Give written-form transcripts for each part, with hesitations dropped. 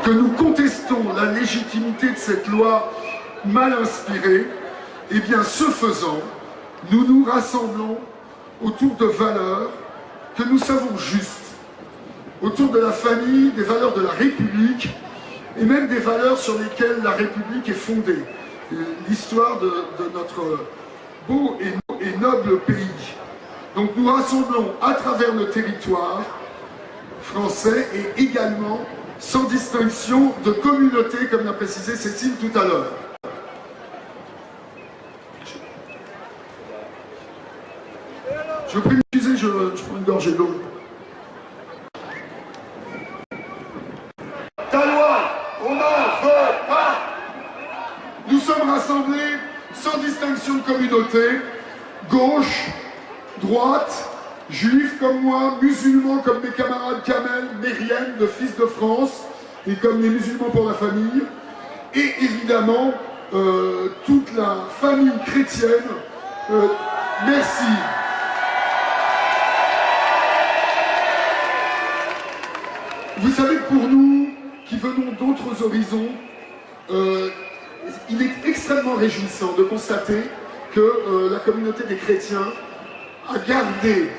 que nous contestons la légitimité de cette loi mal inspirée, et bien ce faisant, nous nous rassemblons autour de valeurs que nous savons justes, autour de la famille, des valeurs de la République, et même des valeurs sur lesquelles la République est fondée, l'histoire de notre beau et noble pays. Donc nous rassemblons à travers le territoire français et également sans distinction de communauté, comme l'a précisé Cécile tout à l'heure. Je vous prie de m'excuser, je prends une gorgée d'eau. Ta loi, on n'en veut pas. Nous sommes rassemblés sans distinction de communauté, gauche, droite, juifs comme moi, musulmans comme mes camarades Kamel, Myriam, de Fils de France, et comme les musulmans pour la famille, et évidemment toute la famille chrétienne. Merci. Vous savez que pour nous, qui venons d'autres horizons, il est extrêmement réjouissant de constater que la communauté des chrétiens a gardé,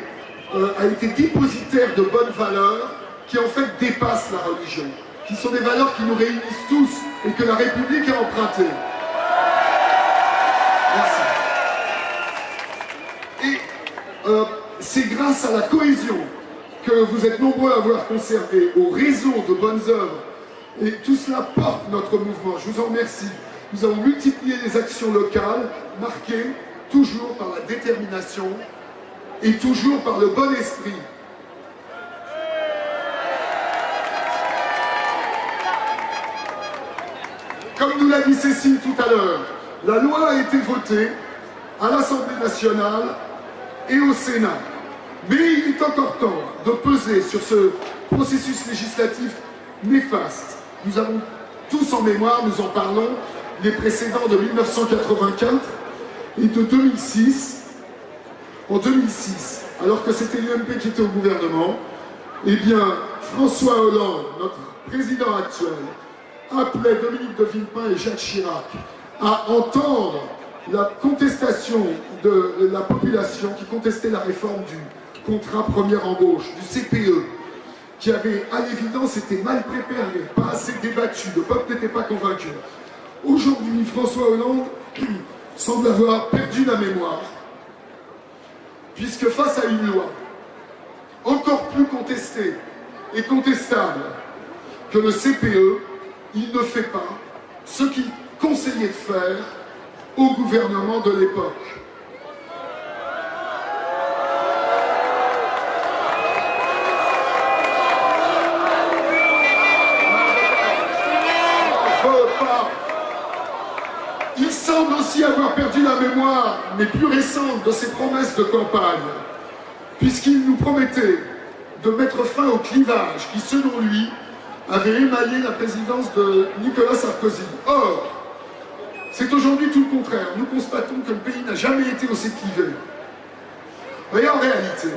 a été dépositaire de bonnes valeurs qui en fait dépassent la religion, qui sont des valeurs qui nous réunissent tous et que la République a empruntées. Merci. Et c'est grâce à la cohésion que vous êtes nombreux à avoir conservé, au réseau de bonnes œuvres, et tout cela porte notre mouvement. Je vous en remercie. Nous avons multiplié les actions locales, marquées toujours par la détermination et toujours par le bon esprit. Comme nous l'a dit Cécile tout à l'heure, la loi a été votée à l'Assemblée nationale et au Sénat. Mais il est encore temps de peser sur ce processus législatif néfaste. Nous avons tous en mémoire, nous en parlons, les précédents de 1984 et de 2006. En 2006, alors que c'était l'UMP qui était au gouvernement, eh bien, François Hollande, notre président actuel, appelait Dominique de Villepin et Jacques Chirac à entendre la contestation de la population qui contestait la réforme du contrat première embauche, du CPE, qui avait à l'évidence été mal préparé, pas assez débattu, le peuple n'était pas convaincu. Aujourd'hui, François Hollande semble avoir perdu la mémoire, puisque face à une loi encore plus contestée et contestable que le CPE, il ne fait pas ce qu'il conseillait de faire au gouvernement de l'époque. Il semble aussi avoir perdu la mémoire, mais plus récente, de ses promesses de campagne, puisqu'il nous promettait de mettre fin au clivage qui, selon lui, avait émaillé la présidence de Nicolas Sarkozy. Or, c'est aujourd'hui tout le contraire. Nous constatons que le pays n'a jamais été aussi clivé. Et en réalité,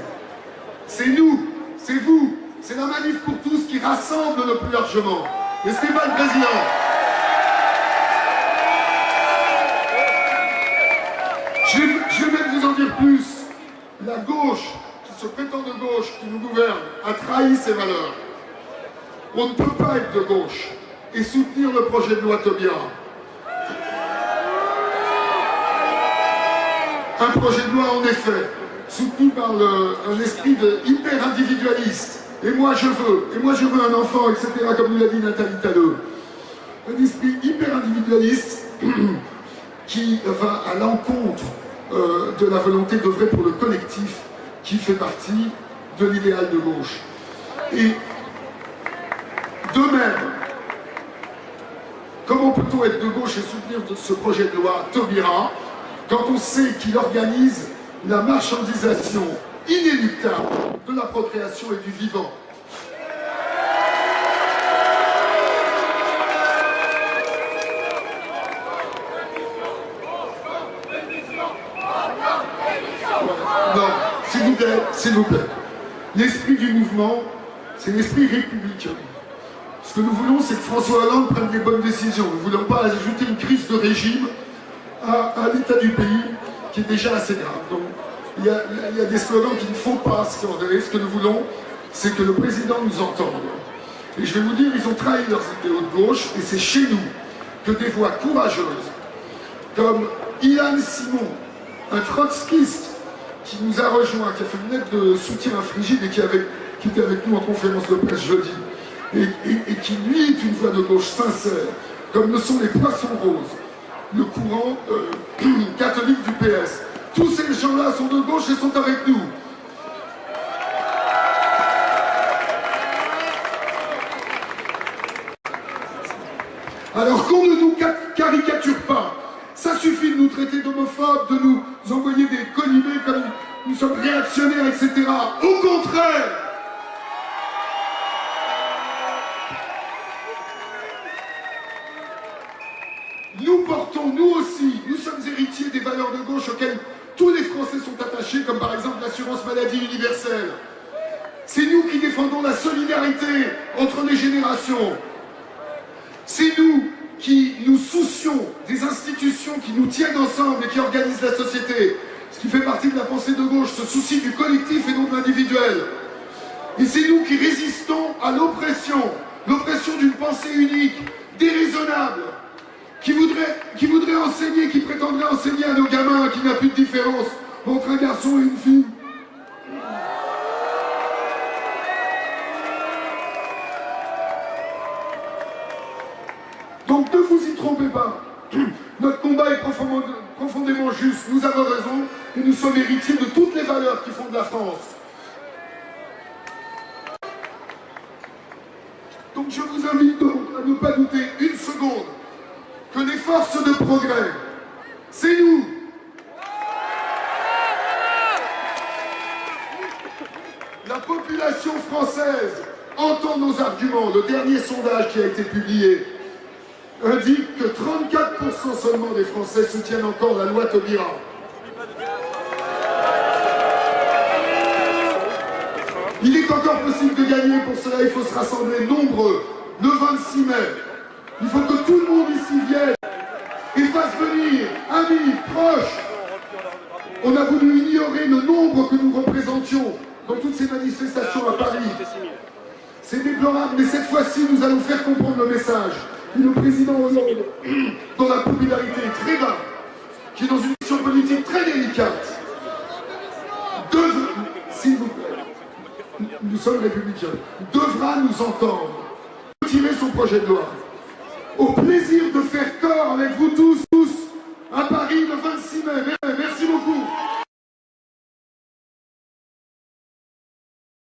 c'est nous, c'est vous, c'est la manif pour tous qui rassemble le plus largement. N'est-ce pas le président? Je vais même vous en dire plus. La gauche, qui se prétend de gauche, qui nous gouverne, a trahi ses valeurs. On ne peut pas être de gauche et soutenir le projet de loi Taubira. Un projet de loi, en effet, soutenu par un esprit hyper individualiste. Et moi je veux un enfant, etc., comme nous l'a dit Nathalie Talleux. Un esprit hyper individualiste qui va à l'encontre de la volonté d'œuvrer pour le collectif qui fait partie de l'idéal de gauche. Et de même, comment peut-on être de gauche et soutenir ce projet de loi Taubira quand on sait qu'il organise la marchandisation inéluctable de la procréation et du vivant? Non, s'il vous plaît. L'esprit du mouvement, c'est l'esprit républicain. Ce que nous voulons, c'est que François Hollande prenne des bonnes décisions. Nous ne voulons pas ajouter une crise de régime à l'état du pays, qui est déjà assez grave. Donc, il y a des slogans qu'il ne faut pas scander. Ce que nous voulons, c'est que le président nous entende. Et je vais vous dire, ils ont trahi leurs idéaux de gauche, et c'est chez nous que des voix courageuses, comme Ilan Simon, un trotskiste qui nous a rejoint, qui a fait une lettre de soutien à Frigide et qui était avec nous en conférence de presse jeudi, et qui lui est une voix de gauche sincère, comme le sont les Poissons Roses, le courant catholique du PS. Tous ces gens-là sont de gauche et sont avec nous. Alors qu'on ne nous caricature pas, ça suffit de nous traiter d'homophobes, de nous envoyer des collimés comme nous sommes réactionnaires, etc. Au contraire, nous portons, nous aussi, nous sommes héritiers des valeurs de gauche auxquelles tous les Français sont attachés, comme par exemple l'assurance maladie universelle. C'est nous qui défendons la solidarité entre les générations. C'est nous qui nous soucions des institutions qui nous tiennent ensemble et qui organisent la société. Ce qui fait partie de la pensée de gauche, ce souci du collectif et non de l'individuel. Et c'est nous qui résistons à l'oppression d'une pensée unique, déraisonnable, qui voudrait enseigner, qui prétendrait enseigner à nos gamins qu'il n'y a plus de différence entre un garçon et une fille. Donc ne vous y trompez pas. Notre combat est profondément juste. Nous avons raison et nous sommes héritiers de toutes les valeurs qui font de la France. Donc je vous invite à ne pas douter une seconde que les forces de progrès, c'est nous. La population française entend nos arguments. Le dernier sondage qui a été publié indique que 34% seulement des Français soutiennent encore la loi Taubira. Il est encore possible de gagner, pour cela il faut se rassembler nombreux, le 26 mai. Il faut que tout le monde ici vienne et fasse venir amis, proches. On a voulu ignorer le nombre que nous représentions dans toutes ces manifestations à Paris. C'est déplorable, mais cette fois-ci nous allons faire comprendre le message. Et le président Hollande, dont la popularité est très basse, qui est dans une mission politique très délicate, s'il vous plaît, nous sommes républicains, devra nous entendre, retirer son projet de loi, au plaisir de faire corps avec vous